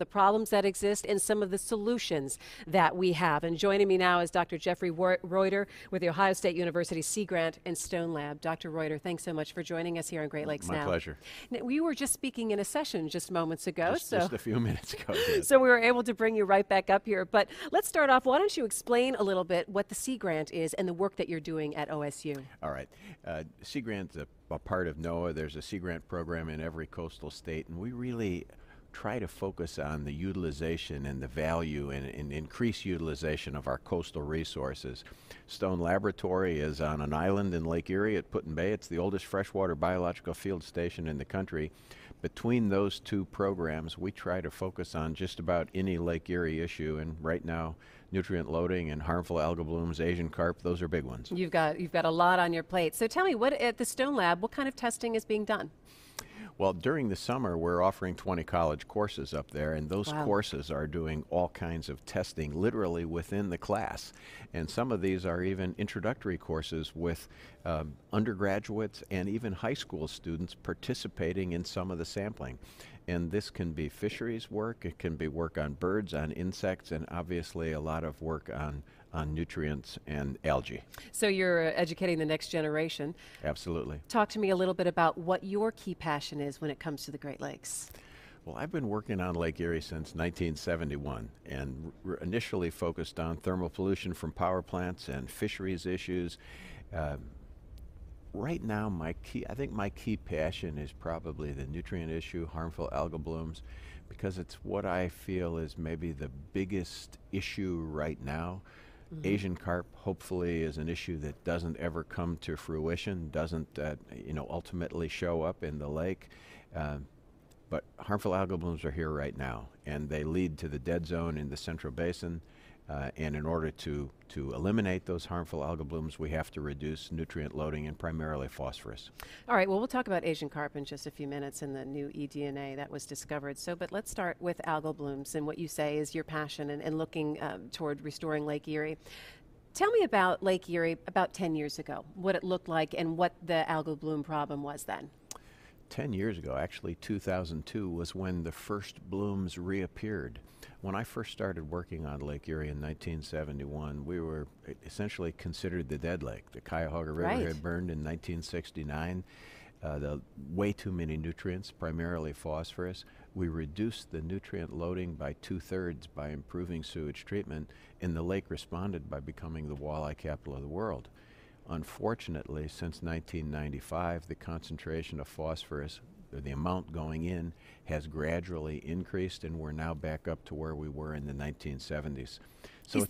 the problems that exist and some of the solutions that we have. And joining me now is Dr. Jeffrey Reutter with the Ohio State University Sea Grant and Stone Lab. Dr. Reutter, thanks so much for joining us here on Great Lakes My Now. pleasure. Now, we were just speaking in a session just moments ago. Just a few minutes ago. Yes. So we were able to bring you right back up here. But let's start off. Why don't you explain a little bit what the Sea Grant is and the work that you're doing at OSU? All right. Sea Grant's a part of NOAA. There's a Sea Grant program in every coastal state, and we really try to focus on the utilization and the value and increase utilization of our coastal resources. Stone Laboratory is on an island in Lake Erie at Put in Bay. It's the oldest freshwater biological field station in the country. Between those two programs, we try to focus on just about any Lake Erie issue, and right now, nutrient loading and harmful algal blooms, Asian carp, those are big ones. You've got a lot on your plate. So tell me, what at the Stone Lab, what kind of testing is being done? Well, during the summer, we're offering 20 college courses up there, and those courses are doing all kinds of testing literally within the class. And some of these are even introductory courses with undergraduates and even high school students participating in some of the sampling. And this can be fisheries work, it can be work on birds, on insects, and obviously a lot of work on nutrients and algae. So you're educating the next generation. Absolutely. Talk to me a little bit about what your key passion is when it comes to the Great Lakes. Well, I've been working on Lake Erie since 1971 and initially focused on thermal pollution from power plants and fisheries issues. Right now, I think my key passion is probably the nutrient issue, harmful algal blooms, because it's what I feel is maybe the biggest issue right now. Asian carp hopefully is an issue that doesn't ever come to fruition, doesn't ultimately show up in the lake. But harmful algal blooms are here right now, and they lead to the dead zone in the Central Basin. And in order to eliminate those harmful algal blooms, we have to reduce nutrient loading and primarily phosphorus. All right, well, we'll talk about Asian carp in just a few minutes and the new eDNA that was discovered. But let's start with algal blooms and what you say is your passion and looking toward restoring Lake Erie. Tell me about Lake Erie about 10 years ago, what it looked like and what the algal bloom problem was then. 10 years ago, actually 2002, was when the first blooms reappeared. When I first started working on Lake Erie in 1971, we were essentially considered the dead lake. The Cuyahoga River had burned in 1969. Way too many nutrients, primarily phosphorus. We reduced the nutrient loading by 2/3 by improving sewage treatment, and the lake responded by becoming the walleye capital of the world. Unfortunately, since 1995, the concentration of phosphorus, the amount going in, has gradually increased, and we're now back up to where we were in the 1970s. So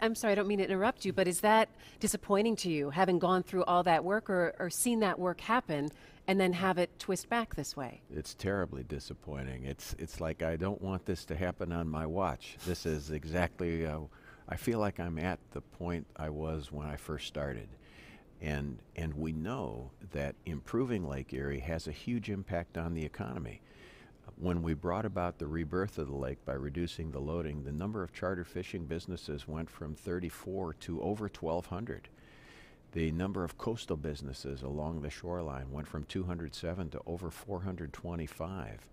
I'm sorry, I don't mean to interrupt you, but is that disappointing to you, having gone through all that work or seen that work happen and then have it twist back this way? It's terribly disappointing. It's like, I don't want this to happen on my watch. This is exactly, I feel like I'm at the point I was when I first started. And we know that improving Lake Erie has a huge impact on the economy. When we brought about the rebirth of the lake by reducing the loading, the number of charter fishing businesses went from 34 to over 1,200. The number of coastal businesses along the shoreline went from 207 to over 425.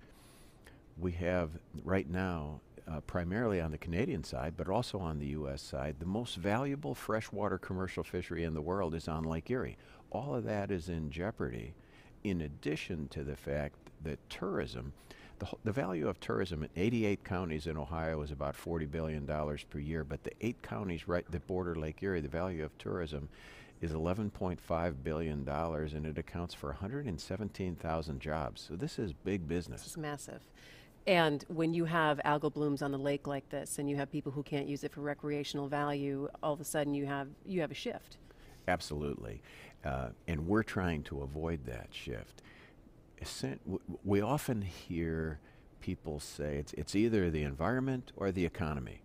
We have right now, primarily on the Canadian side, but also on the U.S. side, the most valuable freshwater commercial fishery in the world is on Lake Erie. All of that is in jeopardy, in addition to the fact that tourism, the value of tourism in 88 counties in Ohio is about $40 billion per year, but the 8 counties that border Lake Erie, the value of tourism is $11.5 billion, and it accounts for 117,000 jobs. So this is big business. This is massive. And when you have algal blooms on the lake like this, and you have people who can't use it for recreational value, all of a sudden you have a shift. Absolutely. And we're trying to avoid that shift. We often hear people say it's either the environment or the economy.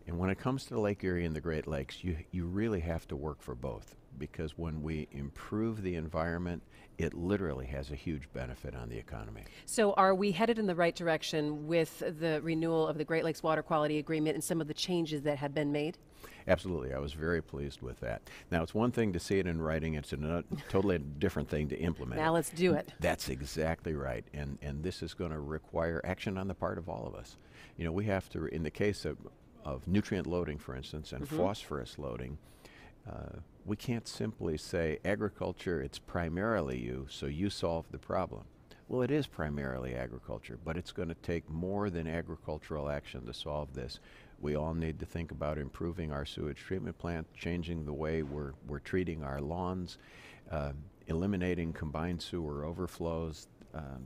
And when it comes to Lake Erie and the Great Lakes, you really have to work for both. because when we improve the environment, it literally has a huge benefit on the economy. So are we headed in the right direction with the renewal of the Great Lakes Water Quality Agreement and some of the changes that have been made? Absolutely. I was very pleased with that. Now, it's one thing to see it in writing. It's a totally different thing to implement it. Now let's do it. That's exactly right. And this is going to require action on the part of all of us. You know, we have to, in the case of nutrient loading, for instance, and phosphorus loading, we can't simply say, agriculture, it's primarily you, so you solve the problem. Well, it is primarily agriculture, but it's going to take more than agricultural action to solve this. We all need to think about improving our sewage treatment plant, changing the way we're treating our lawns, eliminating combined sewer overflows.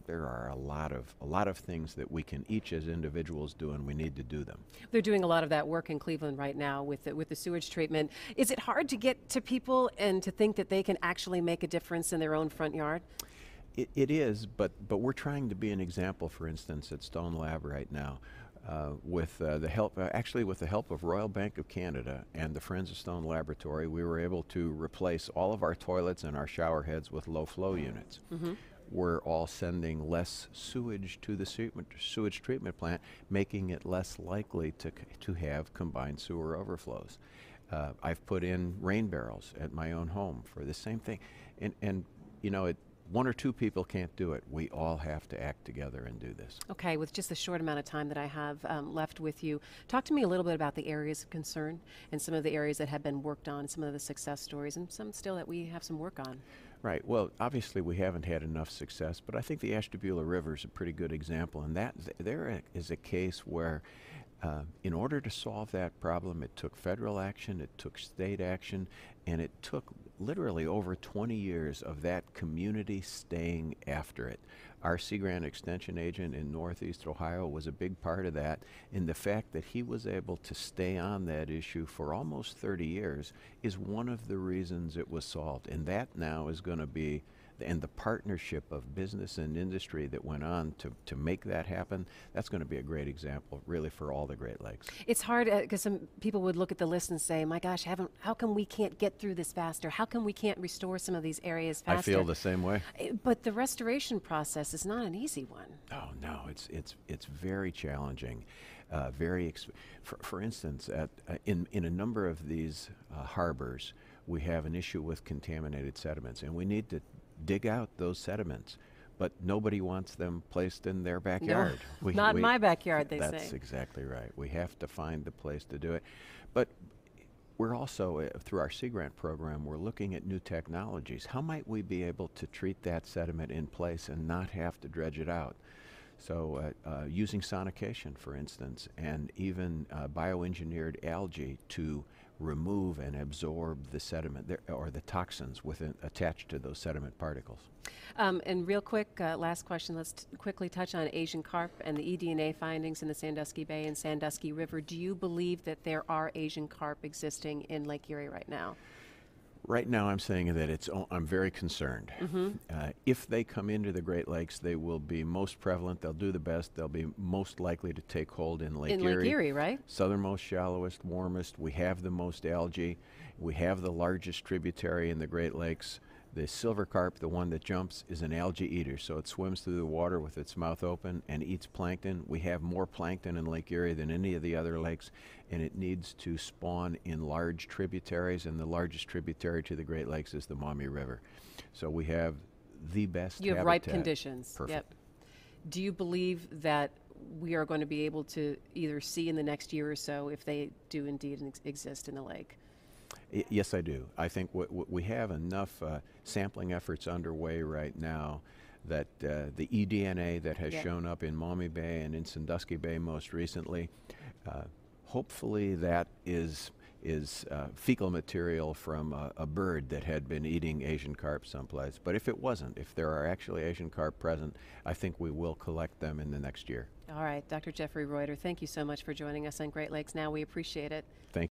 There are a lot of things that we can each as individuals do, and we need to do them. They're doing a lot of that work in Cleveland right now with the sewage treatment. Is it hard to get to people and to think that they can actually make a difference in their own front yard? It is, but we're trying to be an example, for instance, at Stone Lab right now. With the help, actually with the help of Royal Bank of Canada and the Friends of Stone Laboratory, we were able to replace all of our toilets and our shower heads with low flow units. We're all sending less sewage to the sewage treatment plant, making it less likely to have combined sewer overflows. I've put in rain barrels at my own home for the same thing. And you know, one or two people can't do it. We all have to act together and do this. Okay, with just the short amount of time that I have left with you, talk to me a little bit about the areas of concern and some of the areas that have been worked on, some of the success stories, and some still that we have some work on. Right. Well, obviously we haven't had enough success, but I think the Ashtabula River is a pretty good example, and that there is a case where in order to solve that problem, it took federal action, it took state action, and it took literally over 20 years of that community staying after it. Our Sea Grant Extension agent in Northeast Ohio was a big part of that, and the fact that he was able to stay on that issue for almost 30 years is one of the reasons it was solved. And that now is going to be, and the partnership of business and industry that went on to make that happen, that's going to be a great example, really, for all the Great Lakes. It's hard because some people would look at the list and say, my gosh, how come we can't get through this faster? How come we can't restore some of these areas faster? I feel the same way. But the restoration process is not an easy one. Oh, no, it's very challenging. For instance, in a number of these harbors, we have an issue with contaminated sediments, and we need to dig out those sediments, but nobody wants them placed in their backyard. No, not in my backyard, they say. That's exactly right. We have to find the place to do it. But we're also, through our Sea Grant program, we're looking at new technologies. How might we be able to treat that sediment in place and not have to dredge it out? So using sonication, for instance, and even bioengineered algae to remove and absorb the sediment or the toxins attached to those sediment particles. And real quick, last question, let's quickly touch on Asian carp and the eDNA findings in the Sandusky Bay and Sandusky River. Do you believe that there are Asian carp existing in Lake Erie right now? Right now I'm saying that I'm very concerned. If they come into the Great Lakes, they will be most prevalent, they'll do the best, they'll be most likely to take hold in Lake Erie. In Lake Erie, right? Southernmost, shallowest, warmest, we have the most algae, we have the largest tributary in the Great Lakes. The silver carp, the one that jumps, is an algae eater, so it swims through the water with its mouth open and eats plankton. We have more plankton in Lake Erie than any of the other lakes, and it needs to spawn in large tributaries, and the largest tributary to the Great Lakes is the Maumee River. So we have the best You have habitat. ripe conditions. Perfect. Yep. Do you believe that we are going to be able to either see in the next year or so if they do indeed exist in the lake? Yes, I do. I think we have enough sampling efforts underway right now that the eDNA that has shown up in Maumee Bay and in Sandusky Bay most recently, hopefully that is fecal material from a bird that had been eating Asian carp someplace. But if it wasn't, if there are actually Asian carp present, I think we will collect them in the next year. All right, Dr. Jeffrey Reutter, thank you so much for joining us on Great Lakes Now. We appreciate it. Thank you.